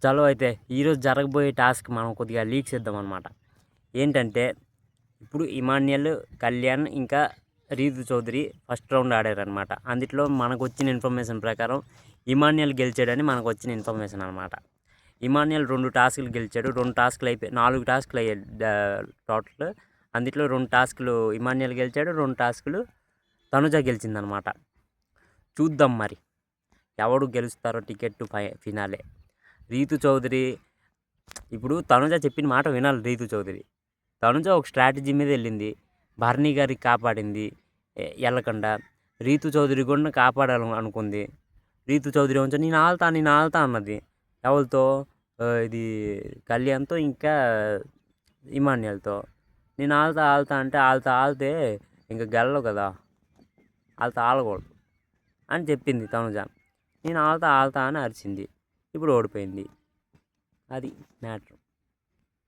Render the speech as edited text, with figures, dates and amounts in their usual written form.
చలో అయితే ఈరోజు జరగబోయే టాస్క్ మనం కొద్దిగా లీక్స్ ఇద్దామన్నమాట. ఏంటంటే ఇప్పుడు ఇమాన్యుయల్, కళ్యాణ్ ఇంకా రీతు చౌదరి ఫస్ట్ రౌండ్ ఆడారనమాట. అందుట్లో మనకొచ్చిన ఇన్ఫర్మేషన్ ప్రకారం ఇమాన్యుయల్ గెలిచాడని మనకొచ్చిన ఇన్ఫర్మేషన్ అనమాట. ఇమాన్యుయల్ 2 టాస్కులు గెలిచాడు. 2 టాస్కులు అయిపోయి 4 టాస్కులు అయ్యాయి టోటల్. అందుట్లో 2 టాస్కులు ఇమాన్యుయల్ గెలిచాడు, 2 టాస్కులు తనుజ గెలిచిందనమాట. చూద్దాం మరి ఎవడు గెలుస్తారో టికెట్ ఫినాలే. రీతు చౌదరి ఇప్పుడు తనుజ చెప్పిన మాట వినాలి. రీతు చౌదరి తనుజ ఒక స్ట్రాటజీ మీద వెళ్ళింది. భరణి గారికి కాపాడింది వెళ్ళకుండా. రీతు చౌదరి కూడా కాపాడాలని అనుకుంది. రీతు చౌదరి ఏమో నేను ఆల్తా అన్నది. ఎవరితో? ఇది కళ్యాణ్తో ఇంకా ఇమాన్యుయల్తో. నేను ఆల్తా అంటే ఆల్తే ఇంకా గెలవు కదా, ఆలకూడదు అని చెప్పింది తనుజ. నేను ఆల్తా అని అరిచింది. ఇప్పుడు ఓడిపోయింది. అది మ్యాటర్.